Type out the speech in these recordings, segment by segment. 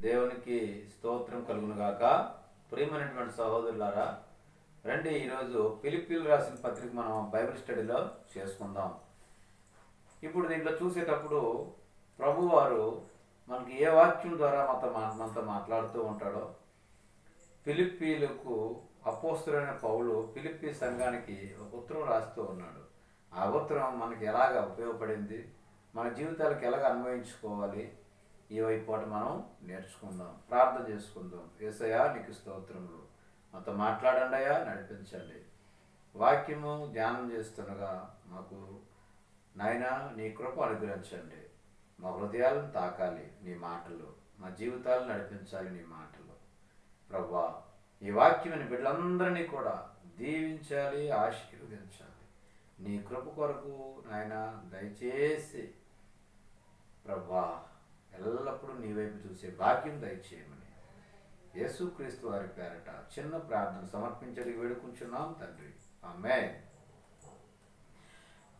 దేవునికి స్తోత్రం కలుగును గాక. ప్రియమైనటువంటి సహోదరులారా, రండి ఈరోజు ఫిలిప్పీలు రాసిన పత్రిక మనం బైబిల్ స్టడీలో చేసుకుందాం. ఇప్పుడు దీంట్లో చూసేటప్పుడు ప్రభువారు మనకి ఏ వాక్యం ద్వారా మనతో మాట్లాడుతూ ఉంటాడో, ఫిలిప్పీలకు అపోస్తలుడైన పౌలు ఫిలిప్పీ సంఘానికి ఒక ఉత్తరం రాస్తూ ఉన్నాడు. ఆ ఉత్తరం మనకి ఎలాగ ఉపయోగపడింది, మన జీవితాలకు ఎలాగ అన్వయించుకోవాలి, ఈ వైపు మనం నేర్చుకుందాం. ప్రార్థన చేసుకుందాం. యేసయ్యా నీకు స్తోత్రములు, మాతో మాట్లాడండి అయ్యా, నడిపించండి. వాక్యము ధ్యానం చేస్తుండగా మాకు నాయనా నీ కృప అనుగ్రహించండి. మా హృదయాలను తాకాలి నీ మాటలు, మా జీవితాలను నడిపించాలి నీ మాటలు. ప్రభువా, ఈ వాక్యమైన బిడ్డలందరినీ కూడా దీవించాలి, ఆశీర్వదించాలి. నీ కృప కొరకు నాయన దయచేసి ప్రభువా ఎల్లప్పుడూ నీ వైపు చూసే భాగ్యం దయచేయమని యేసుక్రీస్తు వారి పేరట చిన్న ప్రార్థన సమర్పించడానికి వేడుకుంటున్నాం తండ్రి, ఆమేన్.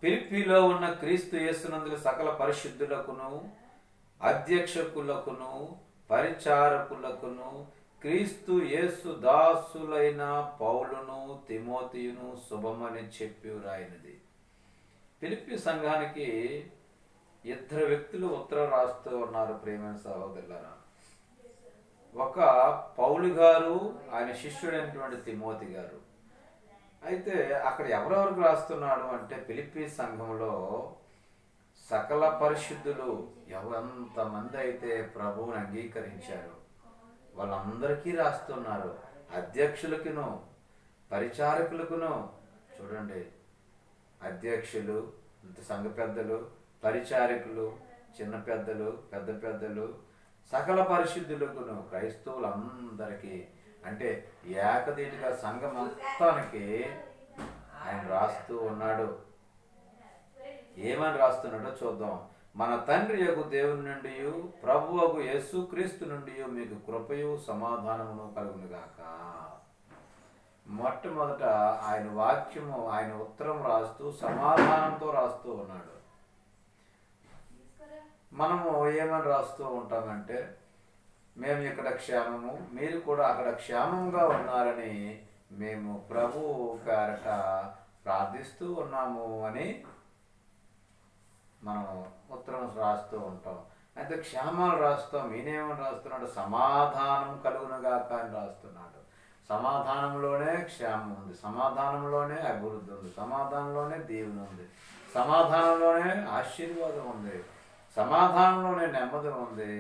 ఫిలిప్పీలో ఉన్న క్రీస్తు యేసునందు సకల పరిశుద్ధులకును అధ్యక్షకులకును పరిచారకులకును క్రీస్తు యేసు దాసులైన పౌలును తిమోతియును శుభమని చెప్పి రాయినది. ఫిలిప్పీ సంఘానికి ఇద్దరు వ్యక్తులు ఉత్తరం రాస్తూ ఉన్నారు. ప్రియమైన సహోదరులారా, ఒక పౌలు గారు, ఆయన శిష్యుడైనటువంటి తిమోతి గారు. అయితే అక్కడ ఎవరెవరికి రాస్తున్నాడు అంటే, ఫిలిప్పీ సంఘంలో సకల పరిశుద్ధులు ఎంతమంది అయితే ప్రభువుని అంగీకరించారు వాళ్ళందరికీ రాస్తున్నారు. అధ్యక్షులకును పరిచారకులకును, చూడండి, అధ్యక్షులు సంఘ పెద్దలు, పరిచారకులు చిన్న పెద్దలు, పెద్ద పెద్దలు, సకల పరిశుద్ధులకును క్రైస్తవులందరికీ, అంటే ఏకదీటిగా సంఘం మొత్తానికి ఆయన రాస్తూ ఉన్నాడు. ఏమని రాస్తున్నాడో చూద్దాం. మన తండ్రి యొక్క దేవుని నుండి ప్రభువగు యేసుక్రీస్తు నుండి మీకు కృపయు సమాధానమును కలుగునుగాక. మొట్టమొదట ఆయన వాక్యము, ఆయన ఉత్తరం రాస్తూ సమాధానంతో రాస్తూ ఉన్నాడు. మనము ఏమని రాస్తూ ఉంటామంటే, మేము ఇక్కడ క్షేమము, మీరు కూడా అక్కడ క్షేమంగా ఉన్నారని మేము ప్రభు పేరట ప్రార్థిస్తూ ఉన్నాము అని మనం ఉత్తరం రాస్తూ ఉంటాం. అయితే క్షేమాలు రాస్తాం. ఈయనేమని రాస్తున్నాడు? సమాధానం కలుగునుగాక అని రాస్తున్నాడు. సమాధానంలోనే క్షేమం ఉంది, సమాధానంలోనే అభివృద్ధి ఉంది, సమాధానంలోనే దీవెన ఉంది, సమాధానంలోనే ఆశీర్వాదం ఉంది, సమాధానంలోనే నెమ్మది ఉంది.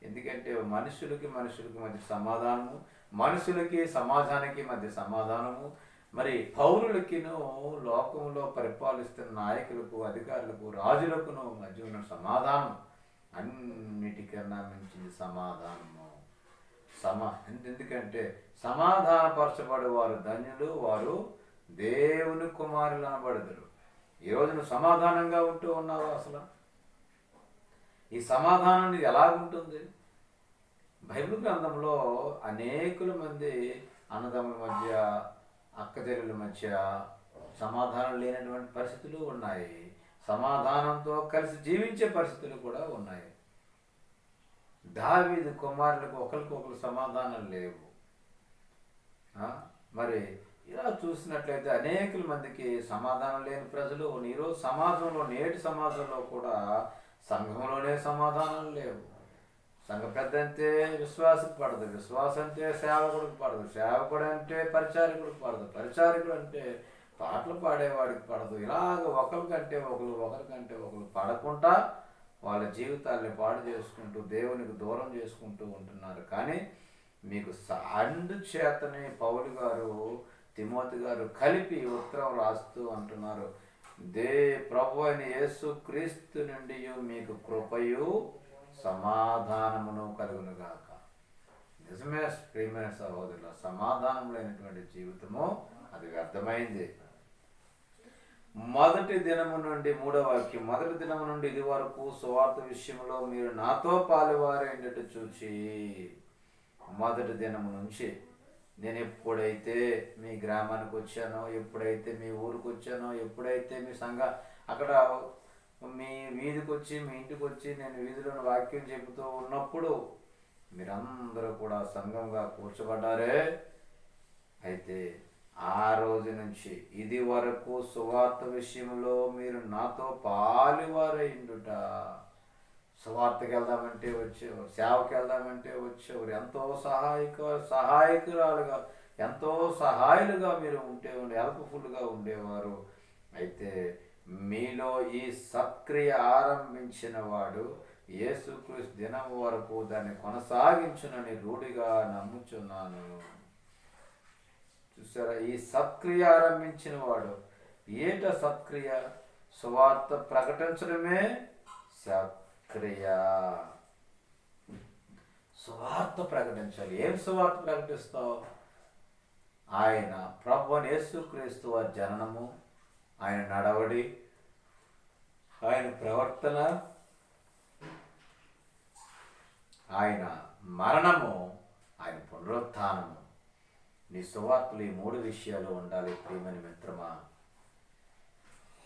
ఎందుకంటే మనుషులకి మధ్య సమాధానము, మనుషులకి సమాజానికి మధ్య సమాధానము, మరి పౌరులకిను లోకంలో పరిపాలిస్తున్న నాయకులకు, అధికారులకు, రాజులకును మధ్య ఉన్న సమాధానం అన్నిటికన్నా మించింది సమాధానము. ఎందుకంటే సమాధానపరచబడే వారు ధన్యులు, వారు దేవుని కుమారులు అనబడదురు. ఈరోజు నువ్వు సమాధానంగా ఉంటూ ఉన్నావు. అసలు ఈ సమాధానం ఎలాగుంటుంది? బైబిల్ గ్రంథంలో అనేకుల మంది అన్నదమ్ముల మధ్య, అక్కచెల్లెల మధ్య సమాధానం లేనటువంటి పరిస్థితులు ఉన్నాయి. సమాధానంతో కలిసి జీవించే పరిస్థితులు కూడా ఉన్నాయి. దావీదు కుమారులకు ఒకరికొకరు సమాధానం లేవు. మరి ఇలా చూసినట్లయితే అనేకుల మందికి సమాధానం లేని ప్రజలు ఈరోజు సమాజంలో, నేటి సమాజంలో కూడా సంఘంలోనే సమాధానం లేవు. సంఘ పెద్ద అంటే విశ్వాసకు పడదు, విశ్వాసం అంటే సేవకుడికి పడదు, సేవకుడు అంటే పరిచారకుడికి పడదు, పరిచారకుడు అంటే పాటలు పాడేవాడికి పడదు. ఇలాగ ఒకరికంటే ఒకరు పడకుండా వాళ్ళ జీవితాల్ని పాడు చేసుకుంటూ దేవునికి దూరం చేసుకుంటూ ఉంటున్నారు. కానీ మీకు అందుచేతనే పౌలు గారు, తిమోతి గారు కలిపి ఉత్తరం రాస్తూ అంటున్నారు, ప్రభు అయిన యేసుక్రీస్తు నుండి మీకు కృపయు సమాధానమును కలుగునుగాక. నిజమే ప్రియమైన సహోదరుల, సమాధానం లేనటువంటి జీవితము అది వ్యర్థమైంది. మొదటి దినము నుండి, మూడవ వాక్యం, మొదటి దినము నుండి ఇది వరకు సువార్త విషయంలో మీరు నాతో పాలువారైనట్టు చూచి, మొదటి దినము నుంచి నేను ఎప్పుడైతే మీ గ్రామానికి వచ్చానో, ఎప్పుడైతే మీ ఊరికి వచ్చానో, ఎప్పుడైతే మీ అక్కడ మీ వీధికి వచ్చి, మీ ఇంటికి వచ్చి నేను వీధిలోని వాక్యం చెబుతూ ఉన్నప్పుడు మీరందరూ కూడా సంఘంగా కూర్చోబడ్డారే. అయితే ఆ రోజు నుంచి ఇది వరకు సువార్త విషయంలో మీరు నాతో పాలువారైండుట. సువార్తకి వెళ్దామంటే వచ్చేవారు, సేవకి వెళ్దామంటే వచ్చేవారు, ఎంతో సహాయకురాలుగా ఎంతో సహాయులుగా మీరు హెల్ప్ఫుల్గా ఉండేవారు. అయితే మీలో ఈ సక్రియ ఆరంభించిన వాడు యేసుక్రీస్తు దినం వరకు దాన్ని కొనసాగించునని రూఢిగా నమ్ముచున్నాను. చూసారా, ఈ సత్క్రియ ఆరంభించిన వాడు. ఏట సత్క్రియ? సువార్త ప్రకటించడమే సత్క్రియ. సువార్త ప్రకటించాలి. ఏం సువార్త ప్రకటిస్తావు? ఆయన ప్రభువైన యేసుక్రీస్తు వారి జననము, ఆయన నడవడి, ఆయన ప్రవర్తన, ఆయన మరణము, ఆయన పునరుత్థానము. నీ సువార్తలు ఈ 3 విషయాలు ఉండాలి ప్రియమైన మిత్రమా.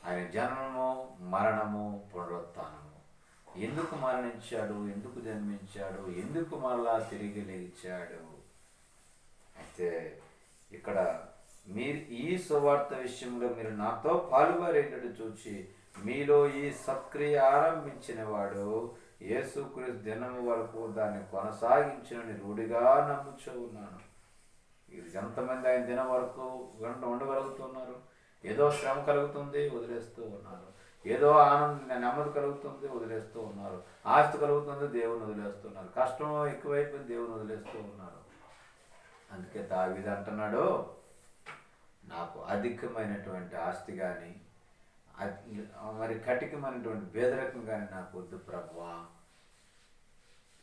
ఆయన జననము, మరణము, పునరుత్థానము. ఎందుకు మరణించాడు, ఎందుకు జన్మించాడు, ఎందుకు మరలా తిరిగి లేచాడు? అయితే ఇక్కడ మీరు ఈ సువార్త విషయంలో మీరు నాతో పాలువారేటట్టు చూచి మీలో ఈ సక్రియ ఆరంభించిన వాడు యేసుక్రీస్తు దినము వరకు దాన్ని కొనసాగించునని రూఢిగా నమ్ముచూ ఉన్నాను. ఇది ఎంతమంది ఆయన దినం వరకు ఉండగలుగుతున్నారు? ఏదో శ్రమ కలుగుతుంది, వదిలేస్తూ ఉన్నారు. ఏదో నెమ్మది కలుగుతుంది, వదిలేస్తూ ఉన్నారు. ఆస్తి కలుగుతుంది, దేవుని వదిలేస్తున్నారు. కష్టం ఎక్కువైపోయింది, దేవుని వదిలేస్తూ ఉన్నారు. అందుకే దావీదు అంటున్నాడు, నాకు అధికమైనటువంటి ఆస్తి కానీ మరి కఠినమైనటువంటి పేదరికం కానీ నాకు వద్దు ప్రభువా.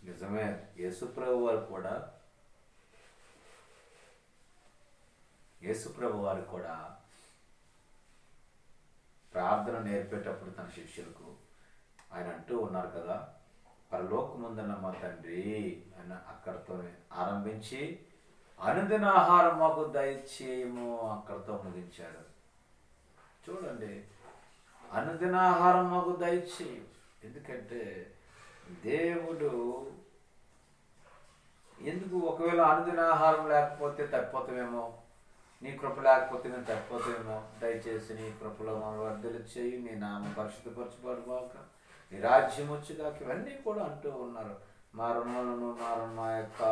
నిజమే, యేసుప్రభు వారు కూడా ప్రార్థన నేర్పేటప్పుడు తన శిష్యులకు ఆయన అంటూ ఉన్నారు కదా, పరలోకమందున్న మా తండ్రి అని అక్కడితో ఆరంభించి అనుదిన ఆహారం మాకు దయచేయము అక్కడితో ముగించాడు. చూడండి, అనుదిన ఆహారం మాకు దయచేయు. ఎందుకంటే దేవుడు ఎందుకు, ఒకవేళ అనుదిన ఆహారం లేకపోతే తప్పిపోతామేమో, నీ కృప లేకపోతే మేము తప్పిపోతామేమో, దయచేసి నీ కృపలో మనం వర్ధలు చేయి, నీ నామం పరిశుద్ధపరచబడుగాక, నీ రాజ్యం వచ్చుగాక, ఇవన్నీ కూడా అంటూ ఉన్నారు. మా రుణాలను మా యొక్క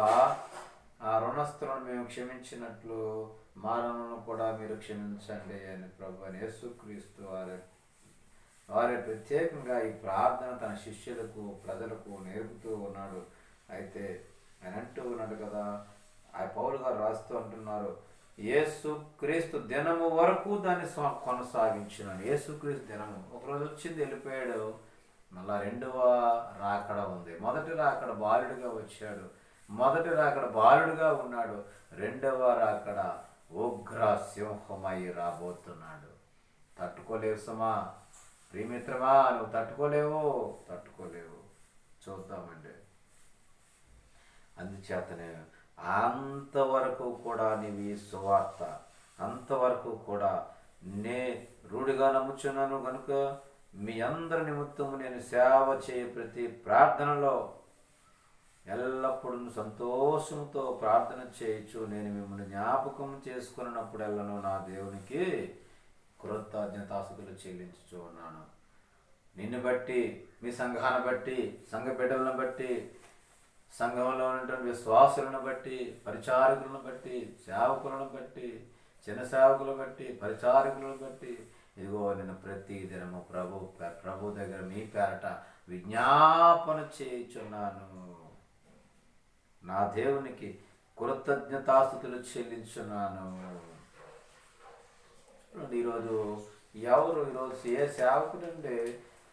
ఆ రుణస్థులను మేము క్షమించినట్లు మా రుణాలను కూడా మీరు క్షమించండి అని ప్రభువైన యేసుక్రీస్తు వారి ప్రత్యేకంగా ఈ ప్రార్థన తన శిష్యులకు ప్రజలకు నేర్పుతూ ఉన్నాడు. అయితే ఆయన అంటూ ఉన్నాడు కదా, ఆ పౌలు గారు రాస్తూ అంటున్నారు, యేసుక్రీస్తు దినము వరకు దాన్ని కొనసాగించున్నాను. యేసుక్రీస్తు దినము ఒకరోజు వచ్చింది, వెళ్ళిపోయాడు. మళ్ళా 2వ రాకడ ఉంది. మొదటి రాకడ బాలుడిగా వచ్చాడు, మొదటి రాకడ బాలుడిగా ఉన్నాడు. 2వ రాకడ ఉగ్ర సింహమై రాబోతున్నాడు. తట్టుకోలేవు సుమా, ప్రియమిత్రమా, నువ్వు తట్టుకోలేవు. చూద్దామండి. అందుచేతనే అంతవరకు కూడా నీవు ఈ సువార్త అంతవరకు కూడా రూఢిగా నమ్ముచున్నాను కనుక మీ అందరి నిమిత్తము నేను సేవ చేయ ప్రతి ప్రార్థనలో ఎల్లప్పుడూ సంతోషంతో ప్రార్థన చేయొచ్చు. నేను మిమ్మల్ని జ్ఞాపకం చేసుకున్నప్పుడెల్లను నా దేవునికి కృతజ్ఞతాస్తుతులు చెల్లించుచూ ఉన్నాను. నిన్ను బట్టి, మీ సంఘాన్ని బట్టి, సంఘ బిడ్డలను బట్టి, సంఘంలో ఉన్నటువంటి విశ్వాసులను బట్టి, పరిచారకులను బట్టి, సేవకులను బట్టి, చిన్న సేవకులను బట్టి, పరిచారకులను బట్టి, ఇదిగో నేను ప్రతి దినము ప్రభు దగ్గర మీ పేరట విజ్ఞాపన చేయుచున్నాను. నా దేవునికి కృతజ్ఞతాస్తుతులు చెల్లించున్నాను. ఈరోజు ఏ సేవకుడంటే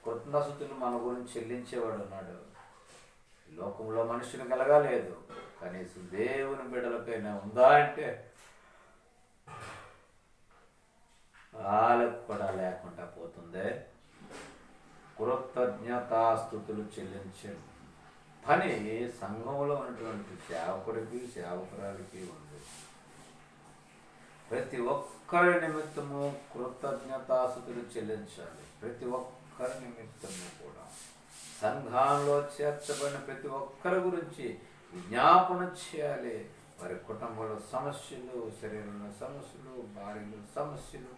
కృతజ్ఞతాస్తుతులు మన గురించి చెల్లించేవాడు ఉన్నాడు? లోకంలో మనుషులు కలగలేదు, కనీసం దేవుని బిడ్డలపైన ఉందా అంటే వాళ్ళకు కూడా లేకుండా పోతుందే. కృతజ్ఞతాస్తుతులు చెల్లించే పని సంఘంలో ఉన్నటువంటి సేవకుడికి, సేవకురాలికి ఉంది. ప్రతి ఒక్కరి నిమిత్తము కృతజ్ఞతాస్తుతులు చెల్లించాలి. ప్రతి ఒక్కరి నిమిత్తము కూడా సంఘంలో చేర్చబడిన ప్రతి ఒక్కరి గురించి విజ్ఞాపన చేయాలి. వారి కుటుంబంలో సమస్యలు, శరీరంలో సమస్యలు, భార్యలో సమస్యలు,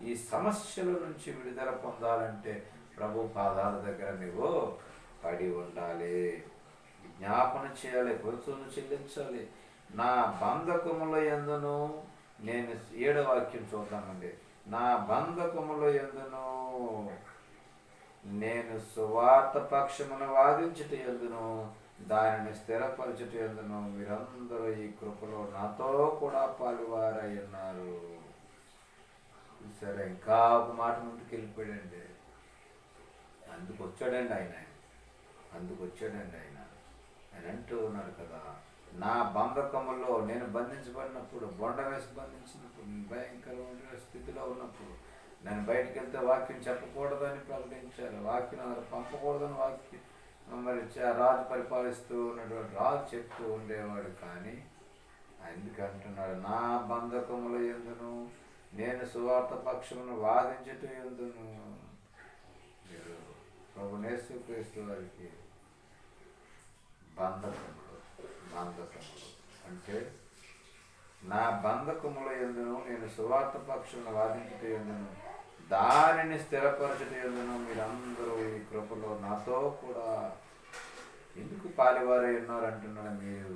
ఈ సమస్యల నుంచి విడుదల పొందాలంటే ప్రభు పాదాల దగ్గర నువ్వు పడి ఉండాలి. విజ్ఞాపన చేయాలి, కొలుసును చెల్లించాలి. నా బంధకముల యందును నేను 7వ వాక్యం చూద్దామండి. నా బంధకముల యందును నేను సువార్త పక్షమును వాదించుట యందును దానిని స్థిరపరచుట యందును మీరందరూ ఈ కృపలో నాతో కూడా పాలువారై ఉన్నారు. సరే, ఇంకా ఒక మాట ముందుకు వెళ్ళిపోయాడండి. అందుకు వచ్చాడండి ఆయన అంటూ ఉన్నారు కదా, నా బంధకములో నేను బంధించబడినప్పుడు, బొండ వేసి బంధించినప్పుడు, నేను భయంకరమైన స్థితిలో ఉన్నప్పుడు, నేను బయటకు వెళ్తే వాక్యం చెప్పకూడదని ప్రకటించారు, వాక్యం పంపకూడదని వాక్యం మరి రాజు పరిపాలిస్తూ ఉన్నటువంటి రాజు చెప్తూ ఉండేవాడు. కానీ ఎందుకంటున్నాడు, నా బంధకముల యందును నేను సువార్త పక్షమును వాదించుట యందును. మీరు ప్రభు యేసుక్రీస్తు వారికి బంధకములు అంటే నా బంధకముల యందును నేను సువార్త పక్షమును వాదించుట యందును దానిని స్థిరపరచుట యందును మీరందరూ ఈ కృపలో నాతో కూడా ఎందుకు పాలివారై ఉన్నారు అంటున్నాడు. మీరు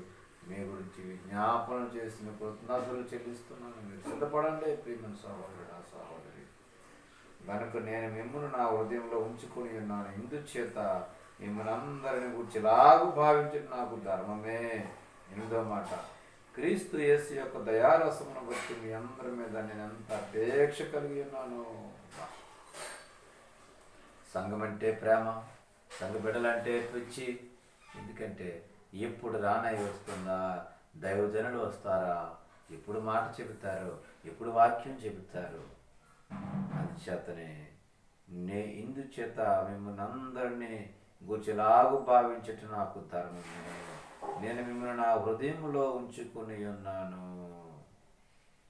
మీ గురించి విజ్ఞాపన చేసిన కృతజ్ఞతలు చెల్లిస్తున్నాను. మీరు సిద్ధపడండి ప్రియమైన సహోదరుడా, సహోదరి. కనుక నేను మిమ్మల్ని నా హృదయంలో ఉంచుకొని ఉన్నాను. ఇందుచేత మిమ్మల్ని అందరిని గురించి లాగు భావించడం నాకు ధర్మమే. 8వ మాట, క్రీస్తు యేసు యొక్క దయారసమును బట్టి మీ అందరి మీద నేను ఎంత అపేక్ష కలిగి ఉన్నాను. సంఘం అంటే ప్రేమ, సంఘ బిడ్డలంటే పిచ్చి. ఎందుకంటే ఎప్పుడు రానై వస్తుందా, దైవజనులు వస్తారా, ఎప్పుడు మాట చెబుతారు, ఎప్పుడు వాక్యం చెబుతారు. అందుచేతనే ఇందుచేత మిమ్మల్ని అందరినీ గుర్చిలాగు భావించటం నాకు ధర్మమే. నేను మిమ్మల్ని నా హృదయంలో ఉంచుకొని ఉన్నాను.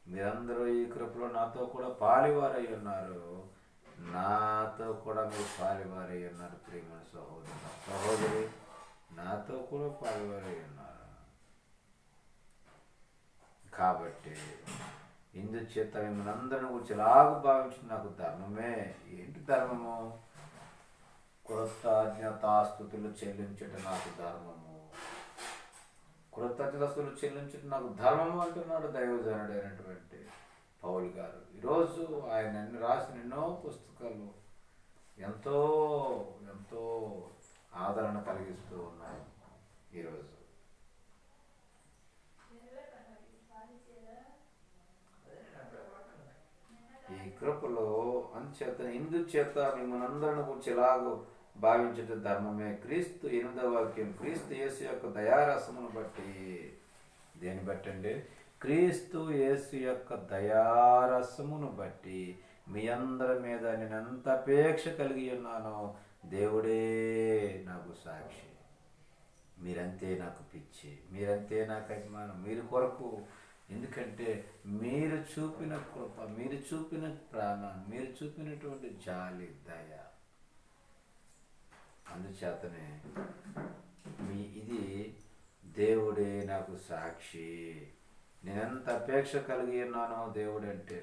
మీరందరూ ఈ కృపలో నాతో కూడా పాలివారై ఉన్నారు. నాతో కూడా మీరు పాలివారై ఉన్నారు. ప్రియమైన సహోదరు, సహోదరి, నాతో కూడా పాలివారై ఉన్నారు. కాబట్టి ఇందుచేత మిమ్మల్ని అందరిని గురించి లాగు భావించడం నాకు ధర్మమే. ఏంటి ధర్మము? కృతజ్ఞతాస్తుతులు చెల్లించటం నాకు ధర్మము. కృతజ్ఞతలు చెల్లించటం నాకు ధర్మము అంటున్నాడు దైవజనుడైనటువంటి పౌలు గారు. ఈరోజు ఆయన రాసిన ఎన్నో పుస్తకాలు ఎంతో ఎంతో ఆదరణ కలిగిస్తూ ఉన్నాయి. ఈరోజు ఈ కృపలో అంచేత ఇందుచేత మిమ్మల్ని అందరిని గురించి ఎలాగో భావించటం ధర్మమే. క్రీస్తు 8వ వాక్యం, క్రీస్తు యేసు యొక్క దయారసమును బట్టి. దేని బట్టండి? క్రీస్తు యేసు యొక్క దయారసమును బట్టి మీ అందరి మీద నేను ఎంత అపేక్ష కలిగి ఉన్నానో దేవుడే నాకు సాక్షి. మీరంతే నాకు పిచ్చి, మీరంతే నాకు అభిమానం, మీరు కొరకు. ఎందుకంటే మీరు చూపిన కృప, మీరు చూపిన ప్రాణం, మీరు చూపినటువంటి జాలి, దయ. అందుచేతనే ఇది దేవుడే నాకు సాక్షి. నేనెంత అపేక్ష కలిగి ఉన్నానో దేవుడంటే.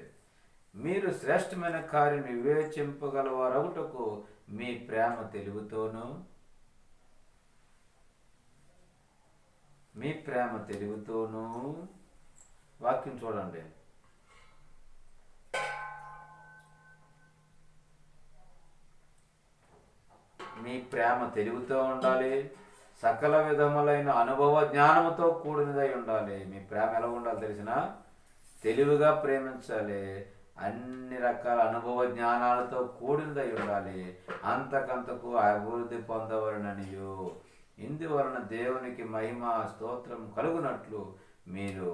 మీరు శ్రేష్టమైన కార్యం వివేచింపగలవారొకటకు మీ ప్రేమ తెలివితోనూ వాక్యం చూడండి. మీ ప్రేమ తెలివితో ఉండాలి, సకల విధములైన అనుభవ జ్ఞానముతో కూడినదై ఉండాలి. మీ ప్రేమ ఎలా ఉండాలి తెలిసిన? తెలివిగా ప్రేమించాలి, అన్ని రకాల అనుభవ జ్ఞానాలతో కూడినదై ఉండాలి, అంతకంతకు అభివృద్ధి పొందవలననియు. ఇందువలన దేవునికి మహిమ స్తోత్రం కలుగునట్లు మీరు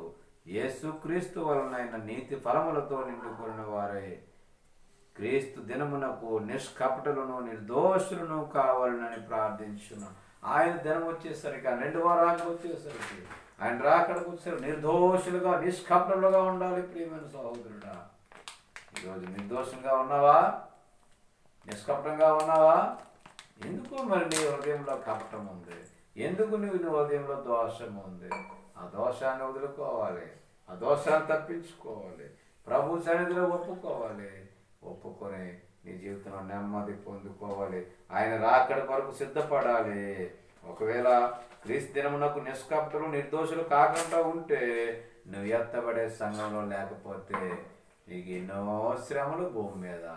యేసుక్రీస్తు వలనైన నీతి ఫలములతో నిండుకున్న వారే క్రీస్తు దినమునకు నిష్కపటులను నిర్దోషులను కావాలని ప్రార్థించును. ఆయన దినం వచ్చేసరికి, 2 వారాలకు వచ్చేసరికి, ఆయన రాకడకు వచ్చేసరికి నిర్దోషులుగా నిష్కపటులుగా ఉండాలి. ప్రియమైన సహోదరుడా, ఈరోజు నిర్దోషంగా ఉన్నావా? నిష్కపటంగా ఉన్నావా? ఎందుకు మరి నీ హృదయంలో కపటం ఉంది? ఎందుకు నీ హృదయంలో దోషం ఉంది? ఆ దోషాన్ని వదులుకోవాలి, ఆ దోషాన్ని తప్పించుకోవాలి, ప్రభు సన్నిధిలో ఒప్పుకోవాలి. ఒప్పుకొని నీ జీవితంలో నెమ్మది పొందుకోవాలి. ఆయన రాకడ కొరకు సిద్ధపడాలి. ఒకవేళ క్రీస్తు దినమునకు నిష్కపటులు నిర్దోషులు కాకుండా ఉంటే, నువ్వు ఎత్తబడే సంఘంలో లేకపోతే నీకు ఎన్నో శ్రమలు భూమి మీద.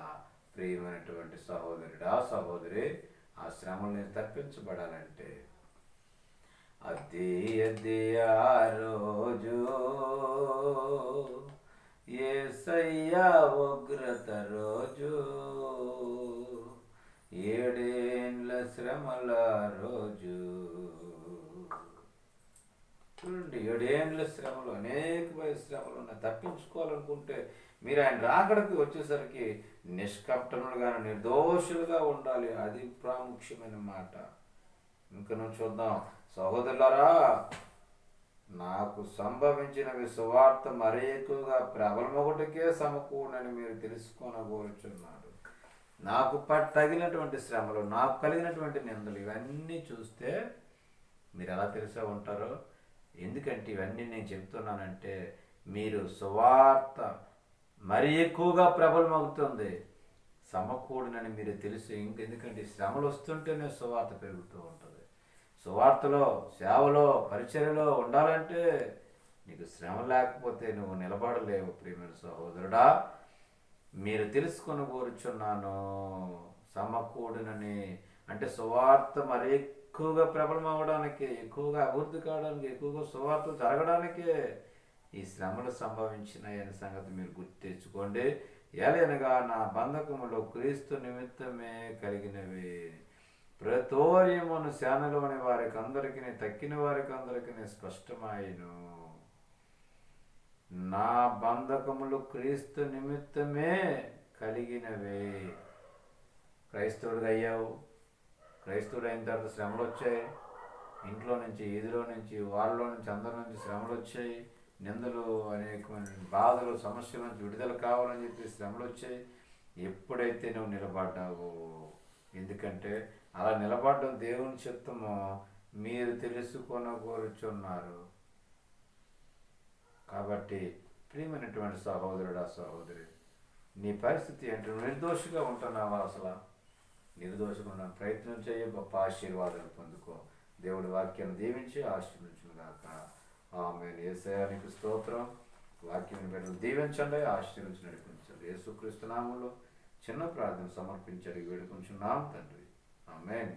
ప్రియమైనటువంటి సహోదరుడా, సహోదరి, ఆ శ్రమలు నేను తప్పించబడాలంటే అది ఆ రోజు యేసయ్యా ఉగ్రత రోజు, 7 ఏండ్ల శ్రమల రోజు. చూడండి, 7 ఏండ్ల శ్రమలు, అనేకమైన శ్రమలు ఉన్నాయి. తప్పించుకోవాలనుకుంటే మీరు ఆయన రాకడకి వచ్చేసరికి నిష్కపటములుగా నిర్దోషులుగా ఉండాలి. అది ప్రాముఖ్యమైన మాట. ఇంకా నువ్వు చూద్దాం. సహోదరులారా, నాకు సంభవించినవి సువార్త మరీ ఎక్కువగా ప్రబలమొకటికే సమకూడని మీరు తెలుసుకొనగోరుచున్నారు. నాకు తగినటువంటి శ్రమలు, నాకు కలిగినటువంటి నిందలు, ఇవన్నీ చూస్తే మీరు ఎలా తెలిసే ఉంటారో. ఎందుకంటే ఇవన్నీ నేను చెప్తున్నానంటే, మీరు సువార్త మరీ ఎక్కువగా ప్రబలమవుతుంది సమకూడనని మీరు తెలుసు. ఎందుకంటే శ్రమలు వస్తుంటేనే సువార్త పెరుగుతూ ఉంటుంది. సువార్తలో, సేవలో, పరిచర్యలో ఉండాలంటే నీకు శ్రమ లేకపోతే నువ్వు నిలబడలేవు. ప్రియమైన సహోదరుడా, మీరు తెలుసుకొని కోరుచున్నాను సమకూడునని. అంటే సువార్త మరి ఎక్కువగా ప్రబలం అవ్వడానికి, ఎక్కువగా అభివృద్ధి కావడానికి, ఎక్కువగా సువార్త జరగడానికే ఈ శ్రమలు సంభవించినాయనే సంగతి మీరు గుర్తు తెచ్చుకోండి. ఏలైనగా నా బంధకములు క్రీస్తు నిమిత్తమే కలిగినవి. ప్రతోర్యమును శానలోని వారికి అందరికీ, తక్కిన వారికి అందరికీ స్పష్టమాయను. నా బంధకములు క్రీస్తు నిమిత్తమే కలిగినవే. క్రైస్తవుడిగా అయ్యావు, క్రైస్తవుడు అయిన తర్వాత శ్రమలు వచ్చాయి. ఇంట్లో నుంచి, ఈదిలో నుంచి, వాళ్ళలో నుంచి, అందరి నుంచి శ్రమలు వచ్చాయి. నిందలు, అనేకమైన బాధలు, సమస్యల నుంచి విడుదల కావాలని చెప్పి శ్రమలు వచ్చాయి. ఎప్పుడైతే నువ్వు నిలబడ్డావో, ఎందుకంటే అలా నిలబడడం దేవుని చిత్తమో మీరు తెలుసుకొనగోరుచున్నారు. కాబట్టి ప్రియమైనటువంటి సహోదరుడా, సహోదరి, నీ పరిస్థితి ఏంటో? నిర్దోషిగా ఉంటున్నావా? అసలు నిర్దోషిగా ఉన్న ప్రయత్నం చేయ, గొప్ప ఆశీర్వాదాలు పొందుకో. దేవుడి వాక్యాన్ని దీవించి ఆశీర్వించును గాక. ఆమేన్. యేసయ్యా నీకు స్తోత్రం. వాక్యం బిడ్డలు దీవించండి, ఆశీర్వించి నడిపించండి. యేసుక్రీస్తు నామములో చిన్న ప్రార్థన సమర్పించడి వేడుకుంటున్నాం తండ్రి. ఆమేన్.